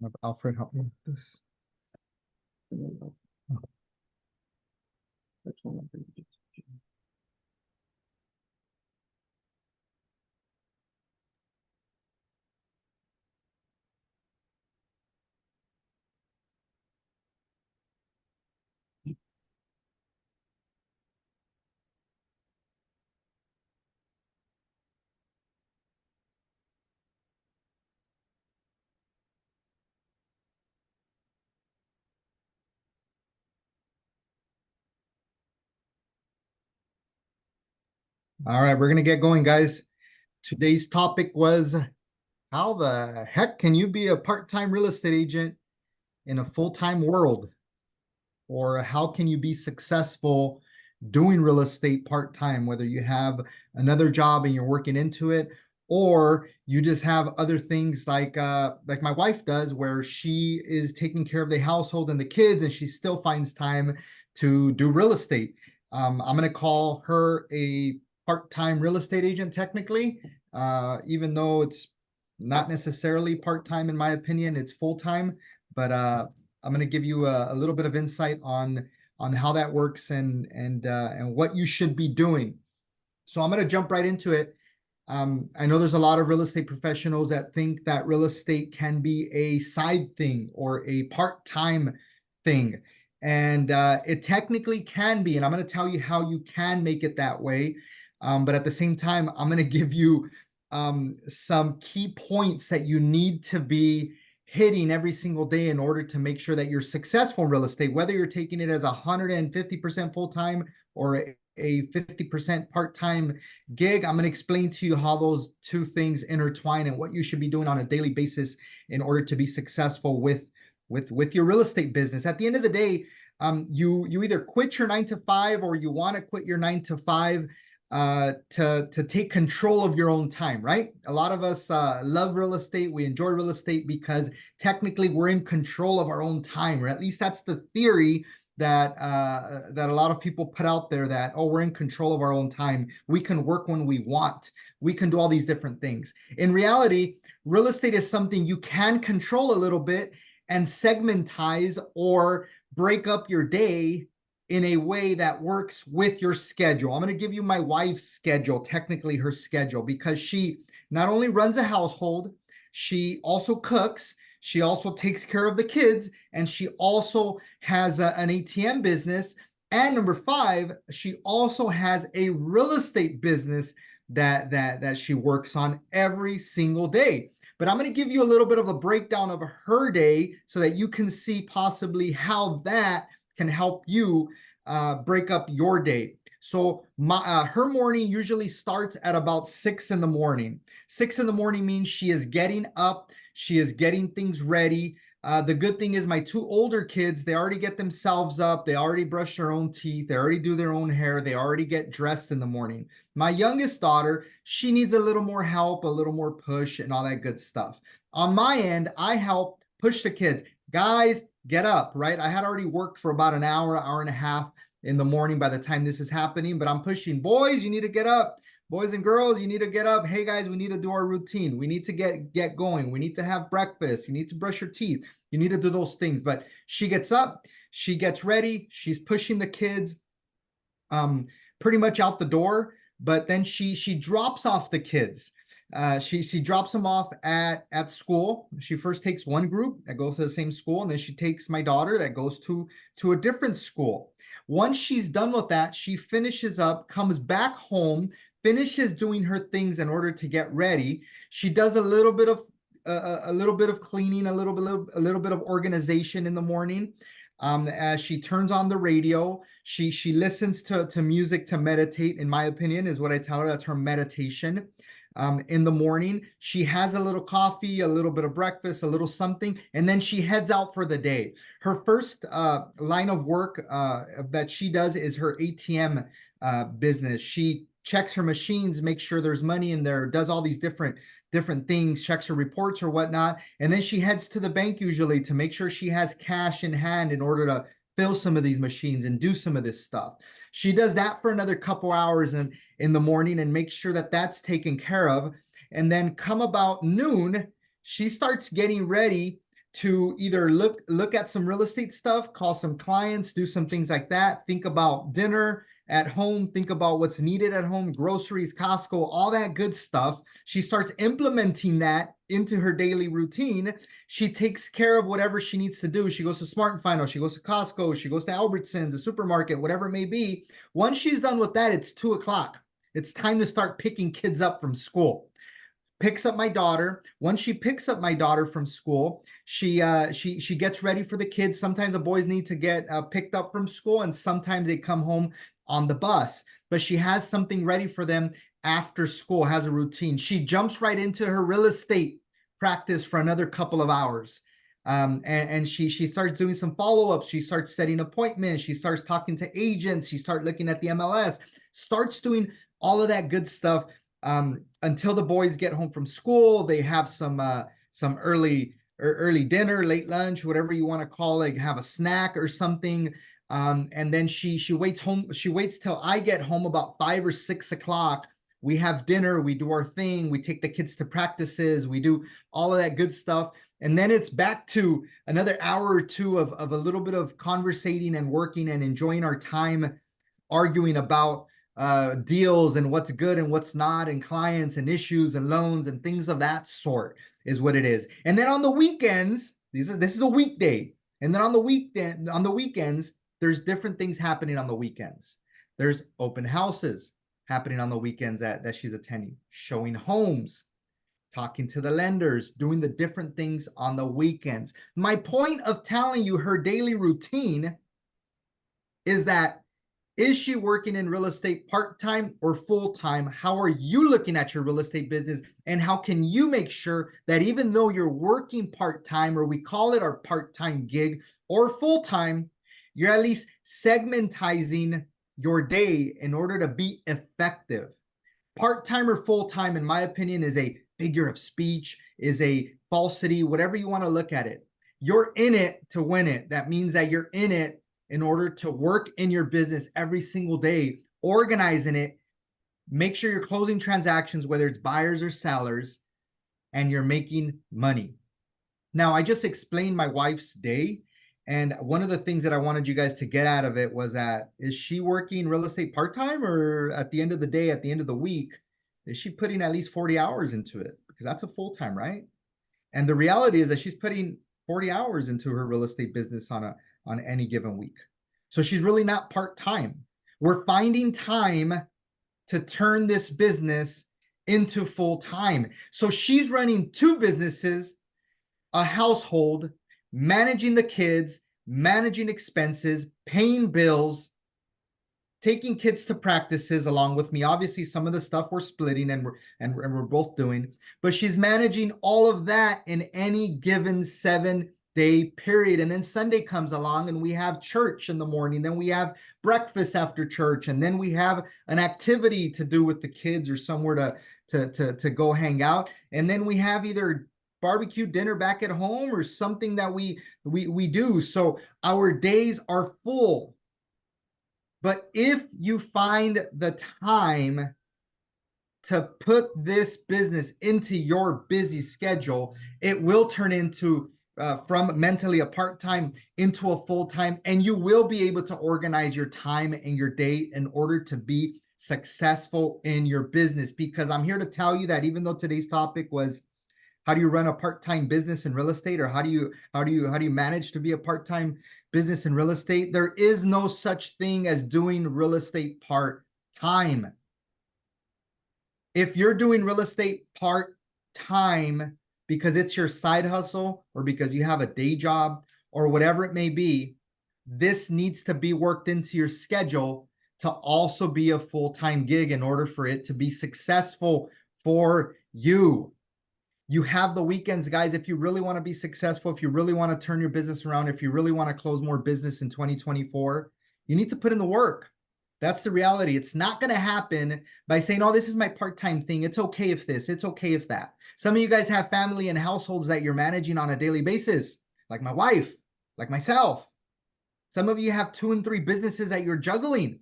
Have Alfred help me with this. All right, we're gonna get going, guys. Today's topic was how the heck can you be a part-time real estate agent in a full-time world? Or how can you be successful doing real estate part-time, whether you have another job and you're working into it, or you just have other things like my wife does, where she is taking care of the household and the kids, and she still finds time to do real estate. I'm going to call her a part-time real estate agent technically, even though it's not necessarily part-time in my opinion, it's full-time. But I'm going to give you a little bit of insight on how that works and what you should be doing. So I'm going to jump right into it. I know there's a lot of real estate professionals that think that real estate can be a side thing or a part-time thing. And it technically can be. And I'm going to tell you how you can make it that way. But at the same time, I'm going to give you some key points that you need to be hitting every single day in order to make sure that you're successful in real estate, whether you're taking it as 150% full-time or a 50% part-time gig. I'm going to explain to you how those two things intertwine and what you should be doing on a daily basis in order to be successful with your real estate business. At the end of the day, you either quit your 9 to 5 or you want to quit your 9 to 5 to take control of your own time, right? A lot of us love real estate. We enjoy real estate because technically we're in control of our own time, or at least that's the theory that a lot of people put out there, that, oh, we're in control of our own time. We can work when we want. We can do all these different things. In reality, real estate is something you can control a little bit and segmentize or break up your day in a way that works with your schedule. I'm going to give you my wife's schedule, technically her schedule, because she not only runs a household, she also cooks, she also takes care of the kids, and she also has an ATM business. And number 5, she also has a real estate business that she works on every single day. But I'm going to give you a little bit of a breakdown of her day so that you can see possibly how that can help you break up your day. So her morning usually starts at about 6 in the morning. 6 in the morning means she is getting up, she is getting things ready. The good thing is my 2 older kids, they already get themselves up, they already brush their own teeth, they already do their own hair, they already get dressed in the morning. My youngest daughter, she needs a little more help, a little more push and all that good stuff. On my end, I help push the kids. Guys, get up, right? I had already worked for about an hour and a half in the morning by the time this is happening, but I'm pushing. Boys, you need to get up. Boys and girls, you need to get up. Hey guys, we need to do our routine. We need to get going. We need to have breakfast. You need to brush your teeth. You need to do those things. But she gets up, she gets ready, she's pushing the kids pretty much out the door, but then she drops off the kids. She drops them off at school. She first takes one group that goes to the same school, and then she takes my daughter that goes to a different school. Once she's done with that, she finishes up, comes back home, finishes doing her things in order to get ready. She does a little bit of cleaning, a little bit of organization in the morning. As she turns on the radio, she listens to music to meditate. In my opinion, is what I tell her. That's her meditation. In the morning, she has a little coffee, a little bit of breakfast, a little something, and then she heads out for the day. Her first line of work that she does is her ATM business. She checks her machines, makes sure there's money in there, does all these different things, checks her reports or whatnot, and then she heads to the bank usually to make sure she has cash in hand in order to fill some of these machines and do some of this stuff. She does that for another couple hours in the morning and makes sure that that's taken care of. And then come about noon, she starts getting ready to either look at some real estate stuff, call some clients, do some things like that, think about dinner at home, think about what's needed at home, groceries, Costco, all that good stuff. She starts implementing that into her daily routine. She takes care of whatever she needs to do. She goes to Smart & Final, she goes to Costco, she goes to Albertsons, the supermarket, whatever it may be. Once she's done with that, it's 2:00. It's time to start picking kids up from school. Picks up my daughter. Once she picks up my daughter from school, she gets ready for the kids. Sometimes the boys need to get picked up from school, and sometimes they come home on the bus. But she has something ready for them after school, has a routine. She jumps right into her real estate practice for another couple of hours. And she starts doing some follow-ups. She starts setting appointments. She starts talking to agents. She starts looking at the MLS, starts doing all of that good stuff until the boys get home from school. They have some early dinner, late lunch, whatever you want to call it, have a snack or something. And then she waits home. She waits till I get home about 5 or 6 o'clock. We have dinner, we do our thing, we take the kids to practices, we do all of that good stuff. And then it's back to another hour or two of a little bit of conversating and working and enjoying our time, arguing about deals and what's good and what's not, and clients and issues and loans and things of that sort is what it is. And then on the weekends, this is a weekday. And then on the weekends, there's different things happening on the weekends. There's open houses happening on the weekends that she's attending, showing homes, talking to the lenders, doing the different things on the weekends. My point of telling you her daily routine is that, is she working in real estate part-time or full-time? How are you looking at your real estate business? And how can you make sure that even though you're working part-time, or we call it our part-time gig, or full-time, you're at least segmentizing your day in order to be effective. Part-time or full-time, in my opinion, is a figure of speech, is a falsity, whatever you want to look at it. You're in it to win it. That means that you're in it in order to work in your business every single day, organizing it, make sure you're closing transactions, whether it's buyers or sellers, and you're making money. Now, I just explained my wife's day. And one of the things that I wanted you guys to get out of it was that, is she working real estate part-time, or at the end of the day, at the end of the week, is she putting at least 40 hours into it? Because that's a full-time, right? And the reality is that she's putting 40 hours into her real estate business on any given week. So she's really not part-time. We're finding time to turn this business into full-time. So she's running 2 businesses, a household, managing the kids, managing expenses, paying bills, taking kids to practices along with me. Obviously, some of the stuff we're splitting and we're both doing, but she's managing all of that in any given 7-day period. And then Sunday comes along and we have church in the morning, then we have breakfast after church, and then we have an activity to do with the kids or somewhere to go hang out. And then we have either barbecue dinner back at home or something that we do. So our days are full. But if you find the time to put this business into your busy schedule, it will turn into from mentally a part-time into a full-time, and you will be able to organize your time and your day in order to be successful in your business. Because I'm here to tell you that even though today's topic was, how do you run a part-time business in real estate, or how do you manage to be a part-time business in real estate? There is no such thing as doing real estate part-time. If you're doing real estate part-time because it's your side hustle, or because you have a day job, or whatever it may be, this needs to be worked into your schedule to also be a full-time gig in order for it to be successful for you. You have the weekends, guys. If you really want to be successful, if you really want to turn your business around, if you really want to close more business in 2024, you need to put in the work. That's the reality. It's not going to happen by saying, oh, this is my part-time thing. It's okay if this, it's okay if that. Some of you guys have family and households that you're managing on a daily basis, like my wife, like myself. Some of you have 2 and 3 businesses that you're juggling.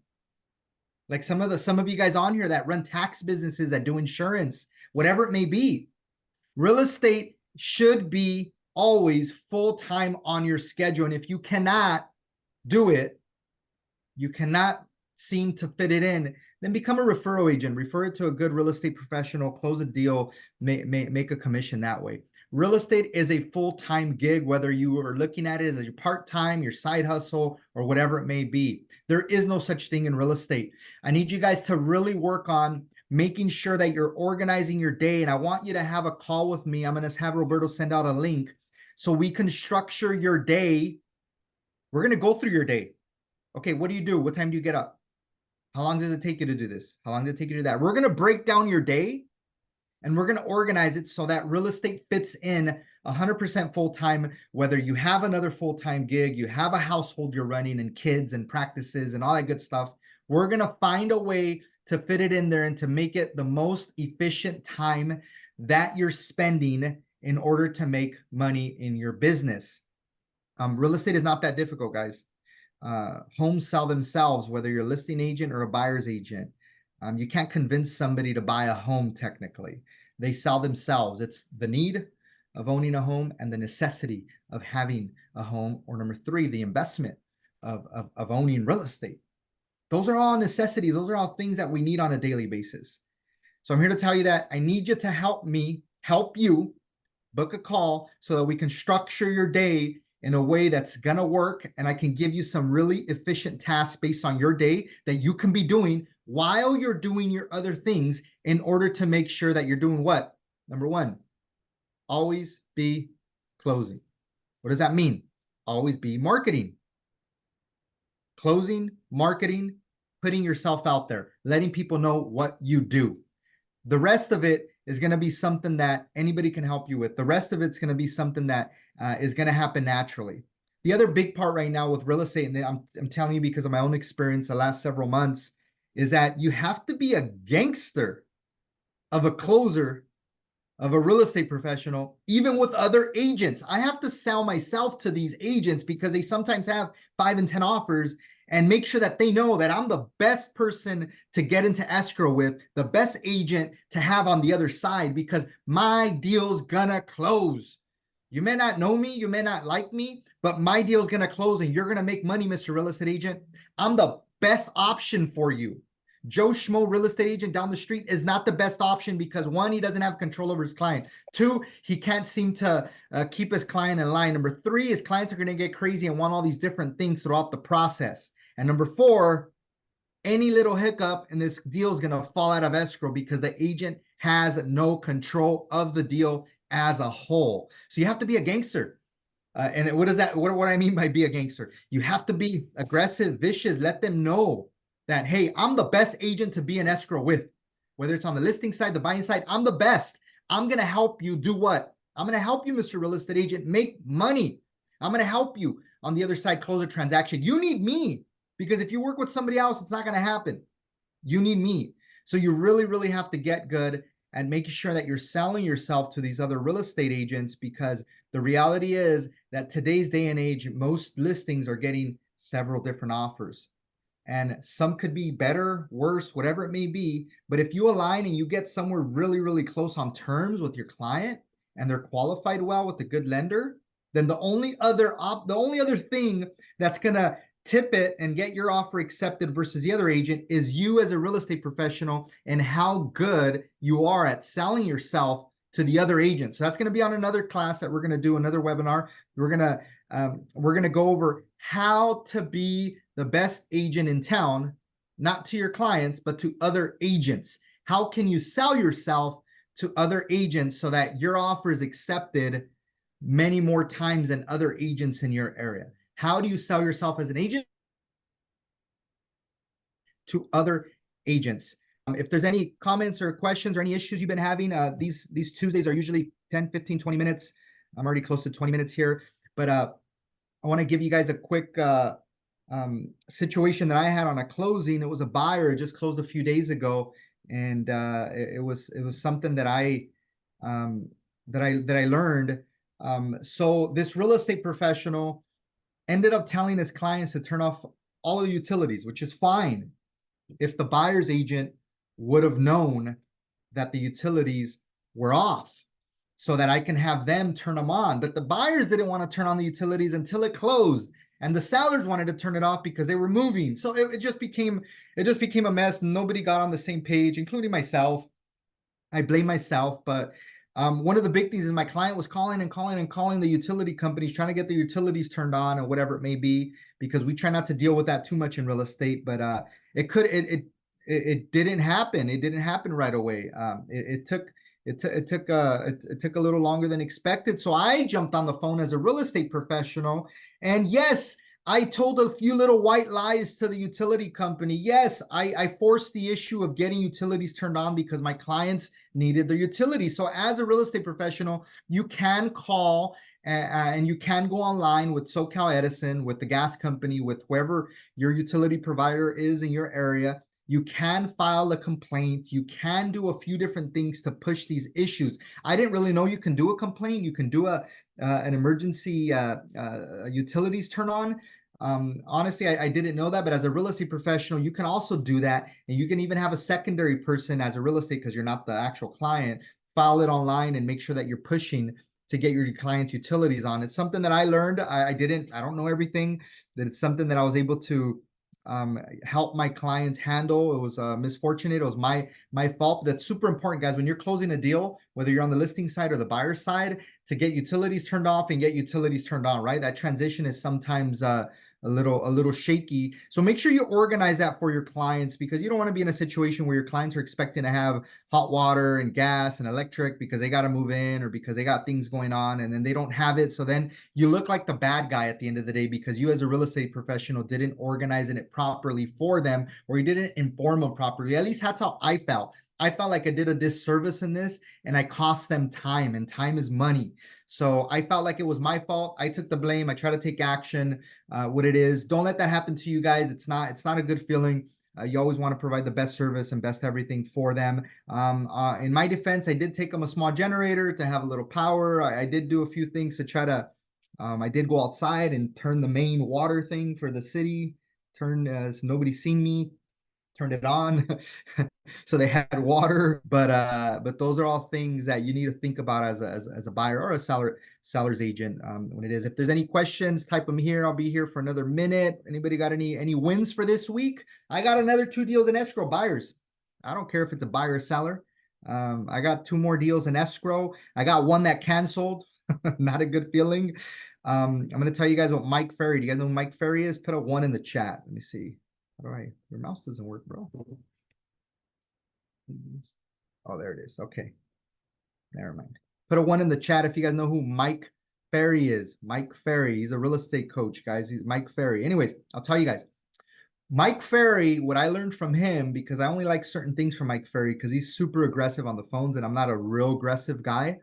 Like some of you guys on here that run tax businesses, that do insurance, whatever it may be. Real estate should be always full-time on your schedule. And if you cannot do it, you cannot seem to fit it in, then become a referral agent. Refer it to a good real estate professional, close a deal, make a commission that way. Real estate is a full-time gig, whether you are looking at it as your part-time, your side hustle, or whatever it may be. There is no such thing in real estate. I need you guys to really work on making sure that you're organizing your day. And I want you to have a call with me. I'm going to have Roberto send out a link so we can structure your day. We're going to go through your day. Okay, what do you do? What time do you get up? How long does it take you to do this? How long does it take you to do that? We're going to break down your day and we're going to organize it so that real estate fits in 100% full-time, whether you have another full-time gig, you have a household you're running and kids and practices and all that good stuff. We're going to find a way to fit it in there and to make it the most efficient time that you're spending in order to make money in your business. Real estate is not that difficult, guys. Homes sell themselves, whether you're a listing agent or a buyer's agent. You can't convince somebody to buy a home technically. They sell themselves. It's the need of owning a home and the necessity of having a home, or number three, the investment of owning real estate. Those are all necessities. Those are all things that we need on a daily basis. So I'm here to tell you that I need you to help me help you book a call so that we can structure your day in a way that's gonna work, and I can give you some really efficient tasks based on your day that you can be doing while you're doing your other things in order to make sure that you're doing what? Number one, always be closing. What does that mean? Always be marketing. Closing, marketing, putting yourself out there, letting people know what you do. The rest of it is going to be something that anybody can help you with. The rest of it's going to be something that is going to happen naturally. The other big part right now with real estate, and I'm telling you because of my own experience the last several months, is that you have to be a gangster of a closer, of a real estate professional, even with other agents. I have to sell myself to these agents because they sometimes have 5 and 10 offers, and make sure that they know that I'm the best person to get into escrow with, the best agent to have on the other side, because my deal's gonna close. You may not know me, you may not like me, but my deal's gonna close and you're gonna make money, Mr. Real Estate Agent. I'm the best option for you. Joe Schmo real estate agent down the street is not the best option because one, he doesn't have control over his client. Two, he can't seem to keep his client in line. Number three, his clients are going to get crazy and want all these different things throughout the process. And number four, any little hiccup and this deal is going to fall out of escrow because the agent has no control of the deal as a whole. So you have to be a gangster. And what is that? What I mean by be a gangster? You have to be aggressive, vicious, let them know that, hey, I'm the best agent to be in escrow with. Whether it's on the listing side, the buying side, I'm the best. I'm going to help you do what? I'm going to help you, Mr. Real Estate Agent, make money. I'm going to help you on the other side close a transaction. You need me, because if you work with somebody else, it's not going to happen. You need me. So you really, really have to get good at making sure that you're selling yourself to these other real estate agents, because the reality is that today's day and age, most listings are getting several different offers. And some could be better, worse, whatever it may be. But if you align and you get somewhere really, really close on terms with your client and they're qualified well with a good lender, then the only other thing that's going to tip it and get your offer accepted versus the other agent is you as a real estate professional and how good you are at selling yourself to the other agent. So that's going to be on another class that we're going to do, another webinar. We're going to go over how to be the best agent in town, not to your clients, but to other agents. How can you sell yourself to other agents so that your offer is accepted many more times than other agents in your area? How do you sell yourself as an agent to other agents? If there's any comments or questions or any issues you've been having, these Tuesdays are usually 10, 15, 20 minutes. I'm already close to 20 minutes here, but I want to give you guys a quick situation that I had on a closing. It was a buyer just closed a few days ago, and it was something that I learned. So this real estate professional ended up telling his clients to turn off all of the utilities, which is fine if the buyer's agent would have known that the utilities were off. so that I can have them turn them on. But the buyers didn't want to turn on the utilities until it closed. And the sellers wanted to turn it off because they were moving. So it just became a mess. Nobody got on the same page, including myself. I blame myself, but one of the big things is my client was calling and calling and calling the utility companies, trying to get the utilities turned on or whatever it may be, because we try not to deal with that too much in real estate. But it didn't happen. It didn't happen right away. It took a little longer than expected. So I jumped on the phone as a real estate professional, and yes, I told a few little white lies to the utility company. Yes, I forced the issue of getting utilities turned on because my clients needed their utilities. So as a real estate professional, you can call and you can go online with SoCal Edison, with the gas company, with whoever your utility provider is in your area. You can file a complaint. You can do a few different things to push these issues. I didn't really know you can do a complaint. You can do an emergency utilities turn on. Honestly, I didn't know that, but as a real estate professional, you can also do that. And you can even have a secondary person as a real estate, because you're not the actual client, file it online and make sure that you're pushing to get your client's utilities on. It's something that I learned. I don't know everything, that it's something that I was able to help my clients handle. It was misfortunate. It was my fault. That's super important, guys. When you're closing a deal, whether you're on the listing side or the buyer side, to get utilities turned off and get utilities turned on, right? That transition is sometimes a little shaky. So make sure you organize that for your clients, because you don't want to be in a situation where your clients are expecting to have hot water and gas and electric because they got to move in or because they got things going on, and then they don't have it. So then you look like the bad guy at the end of the day, because you as a real estate professional didn't organize it properly for them, or you didn't inform them properly. At least that's how I felt. I felt like I did a disservice in this, and I cost them time, and time is money. So I felt like it was my fault. I took the blame. I try to take action. What it is, don't let that happen to you guys. It's not a good feeling. You always want to provide the best service and best everything for them. In my defense, I did take them a small generator to have a little power. I did do a few things to try to. I did go outside and turn the main water thing for the city. So nobody's seen me. Turned it on. So they had water, but those are all things that you need to think about as a buyer or a seller's agent. When it is, if there's any questions, type them here. I'll be here for another minute. Anybody got any wins for this week? I got another 2 deals in escrow. Buyers, I don't care if it's a buyer or seller. I got 2 more deals in escrow. I got one that canceled. Not a good feeling. I'm going to tell you guys what Mike Ferry. Do you guys know who Mike Ferry is? Put a 1 in the chat. Let me see. All right, your mouse doesn't work, bro. Oh, there it is. Okay, never mind. Put a 1 in the chat if you guys know who Mike Ferry is. Mike Ferry. He's a real estate coach, guys. He's Mike Ferry. Anyways, I'll tell you guys. Mike Ferry, what I learned from him, because I only like certain things from Mike Ferry, because he's super aggressive on the phones, and I'm not a real aggressive guy.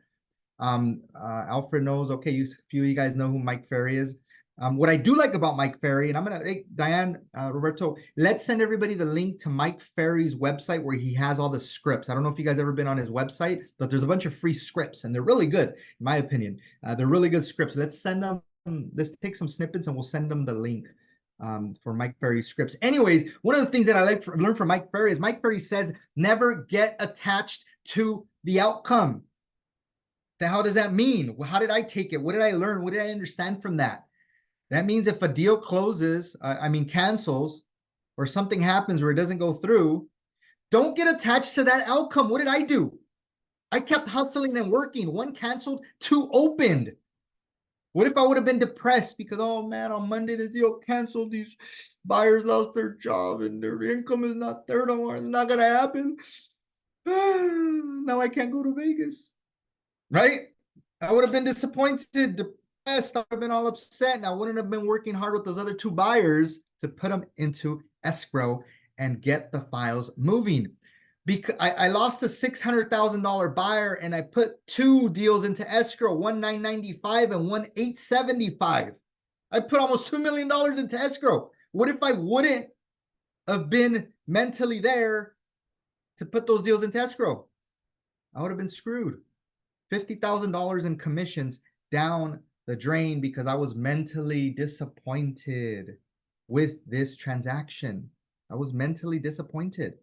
Alfred knows. Okay, a few of you guys know who Mike Ferry is. What I do like about Mike Ferry, and I'm gonna, hey, Diane, Roberto, let's send everybody the link to Mike Ferry's website where he has all the scripts. I don't know if you guys ever been on his website, but there's a bunch of free scripts, and they're really good, in my opinion. They're really good scripts. Let's send them. Let's take some snippets, and we'll send them the link for Mike Ferry's scripts. Anyways, one of the things that I learned from Mike Ferry is Mike Ferry says, never get attached to the outcome. The hell does that mean? How did I take it? What did I learn? What did I understand from that? That means if a deal closes, cancels, or something happens where it doesn't go through, don't get attached to that outcome. What did I do? I kept hustling and working. 1 canceled, 2 opened. What if I would have been depressed because, oh man, on Monday this deal canceled, these buyers lost their job and their income is not there no more. It's not going to happen. Now I can't go to Vegas. Right? I would have been disappointed, depressed. I would have been all upset, and I wouldn't have been working hard with those other 2 buyers to put them into escrow and get the files moving. Because I lost a $600,000 buyer, and I put 2 deals into escrow, one $995 and one $875. I put almost $2 million into escrow. What if I wouldn't have been mentally there to put those deals into escrow? I would have been screwed. $50,000 in commissions down the drain because I was mentally disappointed with this transaction. I was mentally disappointed.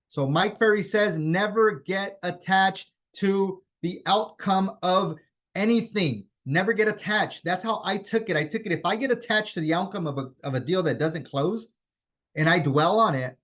So Mike Ferry says, never get attached to the outcome of anything. Never get attached. That's how I took it. I took it, if I get attached to the outcome of a deal that doesn't close and I dwell on it,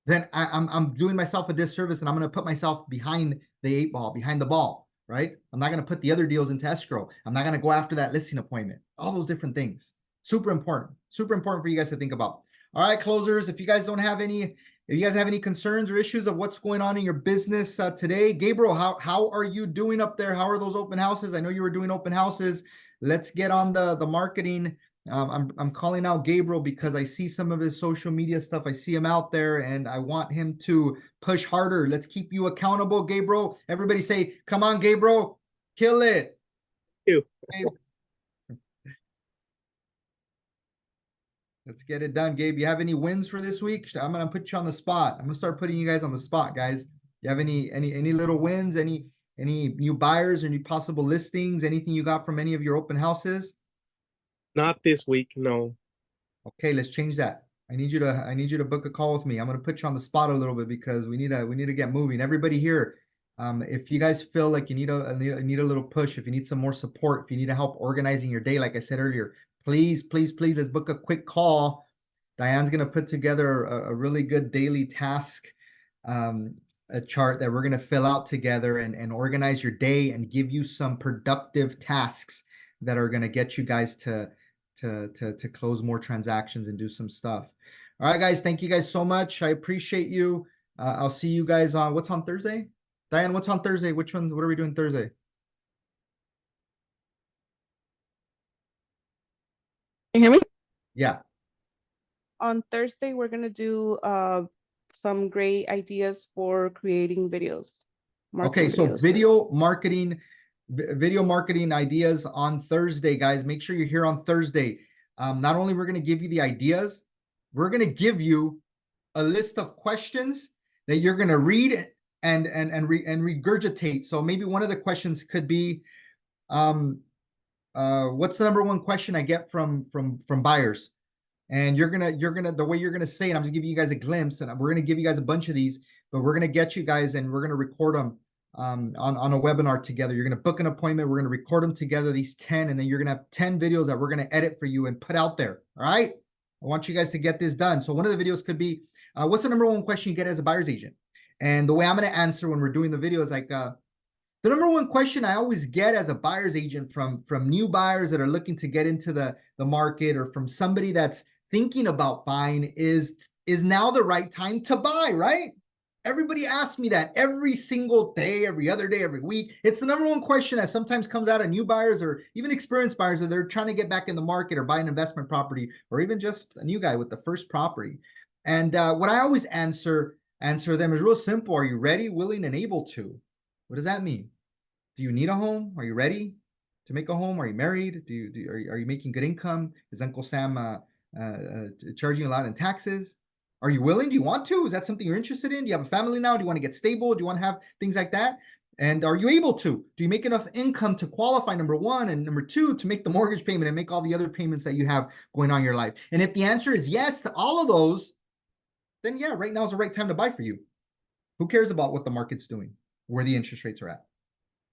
then I'm doing myself a disservice, and I'm going to put myself behind the 8 ball, behind the ball, right? I'm not going to put the other deals into escrow. I'm not going to go after that listing appointment. All those different things. Super important for you guys to think about. All right, closers, if you guys have any concerns or issues of what's going on in your business today, Gabriel, how are you doing up there? How are those open houses? I know you were doing open houses. Let's get on the marketing. I'm calling out Gabriel because I see some of his social media stuff. I see him out there, and I want him to push harder. Let's keep you accountable, Gabriel. Everybody say, come on, Gabriel, kill it. Gabe. Let's get it done, Gabe. You have any wins for this week? I'm gonna put you on the spot. I'm gonna start putting you guys on the spot, guys. You have any little wins? Any new buyers or any possible listings? Anything you got from any of your open houses? Not this week, no. Okay, let's change that. I need you to book a call with me. I'm gonna put you on the spot a little bit because we need to get moving. Everybody here, if you guys feel like you need a little push, if you need some more support, if you need help organizing your day, like I said earlier, please, let's book a quick call. Diane's gonna put together a really good daily task, a chart that we're gonna fill out together and organize your day and give you some productive tasks that are gonna get you guys to close more transactions and do some stuff. All right, guys, thank you guys so much. I appreciate you. I'll see you guys on what's on Thursday? Diane, what's on Thursday? What are we doing Thursday? Can you hear me? Yeah. On Thursday, we're gonna do some great ideas for creating videos. Okay, so video marketing ideas on Thursday, guys. Make sure you're here on Thursday. Not only we're going to give you the ideas, we're going to give you a list of questions that you're going to read and regurgitate. So maybe one of the questions could be, what's the number one question I get from buyers? And you're gonna the way you're gonna say it, I'm just giving you guys a glimpse, and we're gonna give you guys a bunch of these, but we're gonna get you guys and we're gonna record them on a webinar together. You're gonna book an appointment, we're gonna record them together, these 10, and then you're gonna have 10 videos that we're gonna edit for you and put out there. All right, I want you guys to get this done. So one of the videos could be, what's the number one question you get as a buyer's agent? And the way I'm gonna answer when we're doing the video is like, the number one question I always get as a buyer's agent from new buyers that are looking to get into the market, or from somebody that's thinking about buying, is now the right time to buy, right? Everybody asks me that every single day, every other day, every week. It's the number one question that sometimes comes out of new buyers or even experienced buyers that they're trying to get back in the market or buy an investment property, or even just a new guy with the first property. And what I always answer them is real simple. Are you ready, willing, and able to? What does that mean? Do you need a home? Are you ready to make a home? Are you married? Are you making good income? Is Uncle Sam charging a lot in taxes? Are you willing? Do you want to? Is that something you're interested in? Do you have a family now? Do you want to get stable? Do you want to have things like that? And are you able to? Do you make enough income to qualify, number one, and number two, to make the mortgage payment and make all the other payments that you have going on in your life? And if the answer is yes to all of those, then yeah, right now is the right time to buy for you. Who cares about what the market's doing, where the interest rates are at?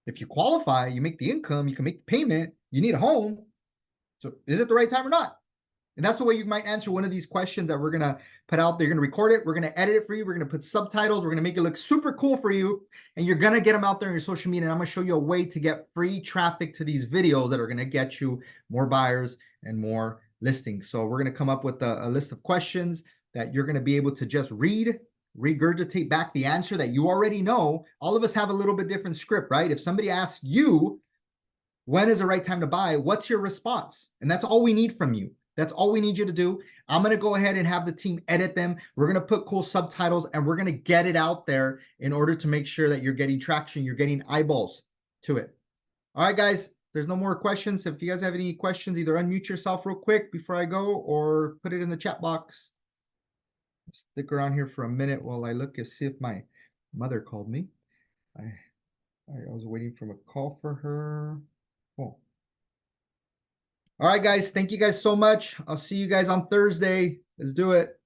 If you qualify, you make the income, you can make the payment, you need a home. So is it the right time or not? And that's the way you might answer one of these questions that we're going to put out there. You're going to record it. We're going to edit it for you. We're going to put subtitles. We're going to make it look super cool for you. And you're going to get them out there in your social media. And I'm going to show you a way to get free traffic to these videos that are going to get you more buyers and more listings. So we're going to come up with a list of questions that you're going to be able to just read, regurgitate back the answer that you already know. All of us have a little bit different script, right? If somebody asks you, when is the right time to buy? What's your response? And that's all we need from you. That's all we need you to do. I'm going to go ahead and have the team edit them. We're going to put cool subtitles, and we're going to get it out there in order to make sure that you're getting traction, you're getting eyeballs to it. All right, guys, there's no more questions. If you guys have any questions, either unmute yourself real quick before I go or put it in the chat box. Stick around here for a minute while I look and see if my mother called me. I was waiting for a call for her. Cool. All right, guys. Thank you guys so much. I'll see you guys on Thursday. Let's do it.